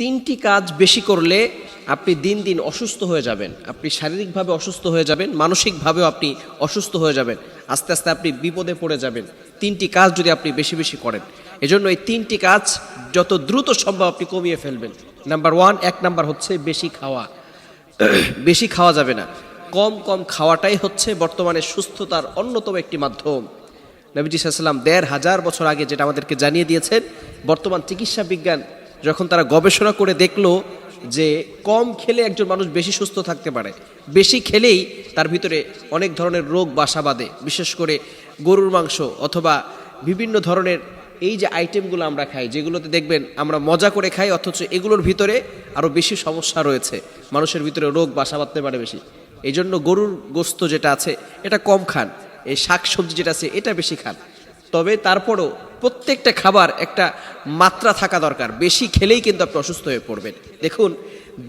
তিনটি কাজ বেশি করলে আপনি দিন দিন অসুস্থ হয়ে যাবেন। আপনি শারীরিকভাবে অসুস্থ হয়ে যাবেন, মানসিকভাবেও আপনি অসুস্থ হয়ে যাবেন, আস্তে আস্তে আপনি বিপদে পড়ে যাবেন তিনটি কাজ যদি আপনি বেশি বেশি করেন। এজন্য এই তিনটি কাজ যত দ্রুত সম্ভব আপনি কমিয়ে ফেলবেন। নাম্বার ওয়ান, এক নাম্বার হচ্ছে বেশি খাওয়া। বেশি খাওয়া যাবে না, কম কম খাওয়াটাই হচ্ছে বর্তমানে সুস্থতার অন্যতম একটি মাধ্যম। নবীজি সাল্লাল্লাহু আলাইহি ওয়াসাল্লাম ১৫০০ বছর আগে যেটা আমাদেরকে জানিয়ে দিয়েছেন, বর্তমান চিকিৎসা বিজ্ঞান যখন তারা গবেষণা করে দেখলো যে কম খেলে একজন মানুষ বেশি সুস্থ থাকতে পারে, বেশি খেলেই তার ভিতরে অনেক ধরনের রোগ বাসা বাঁধে। বিশেষ করে গরুর মাংস অথবা বিভিন্ন ধরনের এই যে আইটেমগুলো আমরা খাই, যেগুলোতে দেখবেন আমরা মজা করে খাই, অথচ এগুলোর ভিতরে আরও বেশি সমস্যা রয়েছে, মানুষের ভিতরে রোগ বাসা বাঁধতে পারে বেশি। এই জন্য গরুর গোস্ত যেটা আছে এটা কম খান, এই শাক সবজি যেটা আছে এটা বেশি খান। তবে তারপরও প্রত্যেকটা খাবার একটা মাত্রা থাকা দরকার, বেশি খেলেই কিন্তু আপনি অসুস্থ হয়ে পড়বেন। দেখুন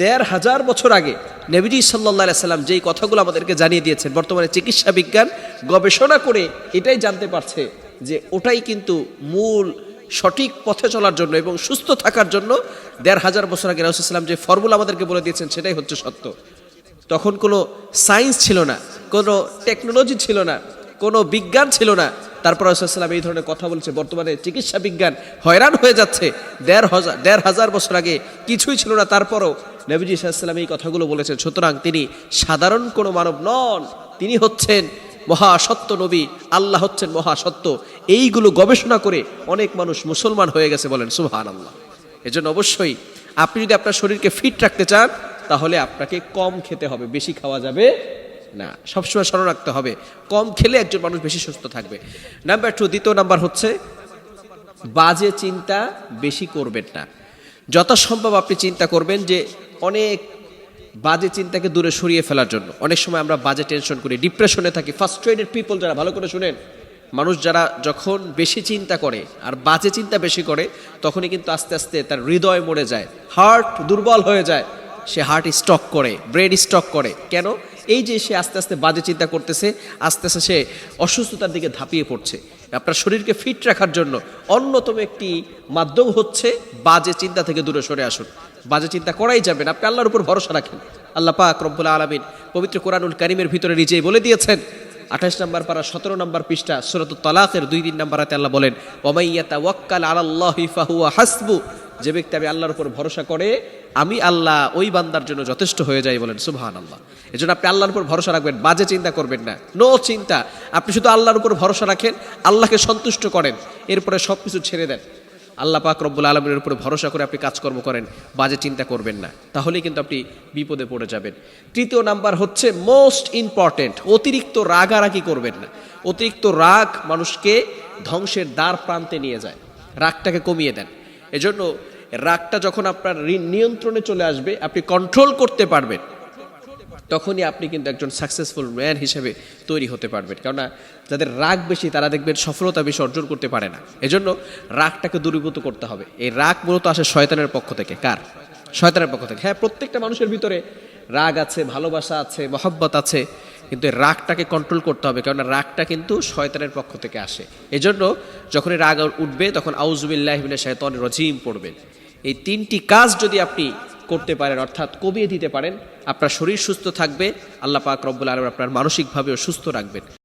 ১৫০০ বছর আগে নবীজি সাল্লাল্লাহু আলাইহি সাল্লাম যেই কথাগুলো আমাদেরকে জানিয়ে দিয়েছেন, বর্তমানে চিকিৎসা বিজ্ঞান গবেষণা করে এটাই জানতে পারছে যে ওটাই কিন্তু মূল সঠিক পথে চলার জন্য এবং সুস্থ থাকার জন্য ১৫০০ বছর আগে রাসূল সাল্লাল্লাহু আলাইহি সাল্লাম যে ফর্মুলা আমাদেরকে বলে দিয়েছেন সেটাই হচ্ছে সত্য। তখন কোনো সায়েন্স ছিল না, কোনো টেকনোলজি ছিল না, কোনো বিজ্ঞান ছিল না, তারপর রাসূল সাল্লাল্লাহু আলাইহি ওয়াসাল্লাম এই ধরনের কথা বলছে। বর্তমানে চিকিৎসা বিজ্ঞান হয়রান হয়ে যাচ্ছে। ১৫০০ বছর আগে কিছুই ছিল না, তারপরও নবীজি সাল্লাল্লাহু আলাইহি ওয়াসাল্লাম এই কথাগুলো বলেছেন। সুতরাং তিনি সাধারণ কোনো মানব নন, তিনি হচ্ছেন মহাসত্য নবী, আল্লাহ হচ্ছেন মহাসত্য। এইগুলো গবেষণা করে অনেক মানুষ মুসলমান হয়ে গেছে, বলেন সুবহানাল্লাহ। এজন্য অবশ্যই আপনি যদি আপনার শরীরকে ফিট রাখতে চান তাহলে আপনাকে কম খেতে হবে, বেশি খাওয়া যাবে না। সবসময় স্মরণ রাখতে হবে কম খেলে একজন মানুষ বেশি সুস্থ থাকবে। নাম্বার টু, দ্বিতীয় নাম্বার হচ্ছে বাজে চিন্তা বেশি করবেন না। যথাসম্ভব আপনি চিন্তা করবেন যে অনেক বাজে চিন্তাকে দূরে সরিয়ে ফেলার জন্য। অনেক সময় আমরা বাজে টেনশন করি, ডিপ্রেশনে থাকি। ফার্স্ট্রেটেড পিপল যারা, ভালো করে শুনেন, মানুষ যারা যখন বেশি চিন্তা করে আর বাজে চিন্তা বেশি করে তখনই কিন্তু আস্তে আস্তে তার হৃদয় মরে যায়, হার্ট দুর্বল হয়ে যায়, সে হার্ট স্টক করে, ব্রেন স্টক করে। কেন? এই যে সে আস্তে আস্তে বাজে চিন্তা করতেছে, আস্তে আস্তে সে অসুস্থতার দিকে ধাপিয়ে পড়ছে। আপনার শরীরকে ফিট রাখার জন্য অন্যতম একটি মাধ্যম হচ্ছে বাজে চিন্তা থেকে দূরে সরে আসুন। বাজে চিন্তা করাই যাবেন, আপনি আল্লাহর উপর ভরসা রাখেন। আল্লাহ পাক রব্বুল আলামিন পবিত্র কোরআনুল কারীমের ভিতরে নিজেই বলে দিয়েছেন, ২৮ নম্বর পারা ১৭ নম্বর পৃষ্ঠা সূরাতুত তালাকের ২-৩ নম্বর আয়াতে আল্লাহ বলেন, ওয়া ইয়াতাওয়াক্কাল আলাল্লাহি ফাহুয়া হাসবু। যে ব্যক্তি আমি আল্লাহর উপর ভরসা করে, আমি আল্লাহ ওই বান্দার জন্য যথেষ্ট হয়ে যাই, বলেন সুবহানাল্লাহ। এজন্য আপনি আল্লাহর উপর ভরসা রাখবেন, বাজে চিন্তা করবেন না, নো চিন্তা। আপনি শুধু আল্লাহর উপর ভরসা রাখেন, আল্লাহকে সন্তুষ্ট করেন, এরপরে সব কিছু ছেড়ে দেন। আল্লাহ পাক রব্বুল আলামিনের উপরে ভরসা করে আপনি কাজকর্ম করেন, বাজে চিন্তা করবেন না, তাহলেই কিন্তু আপনি বিপদে পড়ে যাবেন। তৃতীয় নাম্বার হচ্ছে মোস্ট ইম্পর্টেন্ট, অতিরিক্ত রাগারাগি করবেন না। অতিরিক্ত রাগ মানুষকে ধ্বংসের দ্বার প্রান্তে নিয়ে যায়। রাগটাকে কমিয়ে দেন। এজন্য রাগটা যখন আপনার নিয়ন্ত্রণে চলে আসবে, আপনি কন্ট্রোল করতে পারবেন, তখনই আপনি কিন্তু একজন সাকসেসফুল ম্যান হিসেবে তৈরি হতে পারবেন। কেননা যাদের রাগ বেশি তারা দেখবেন সফলতা বেশি অর্জন করতে পারে না। এজন্য রাগটাকে দূরীভূত করতে হবে। এই রাগ মূলত আসে শয়তানের পক্ষ থেকে। কার? শয়তানের পক্ষ থেকে। হ্যাঁ, প্রত্যেকটা মানুষের ভিতরে রাগ আছে, ভালোবাসা আছে, মহব্বত আছে, কিন্তু এই রাগটাকে কন্ট্রোল করতে হবে, কারণ রাগটা কিন্তু শয়তানের পক্ষ থেকে আসে। এজন্য যখনই রাগ উঠবে তখন আউযুবিল্লাহি মিনাশ শাইতানির রাজিম পড়বেন। এই তিনটি কাজ যদি আপনি করতে পারেন, অর্থাৎ কমিয়ে দিতে পারেন, আপনার শরীর সুস্থ থাকবে, আল্লাহ পাক রব্বুল আলামিন আপনার মানসিকভাবেও সুস্থ রাখবেন।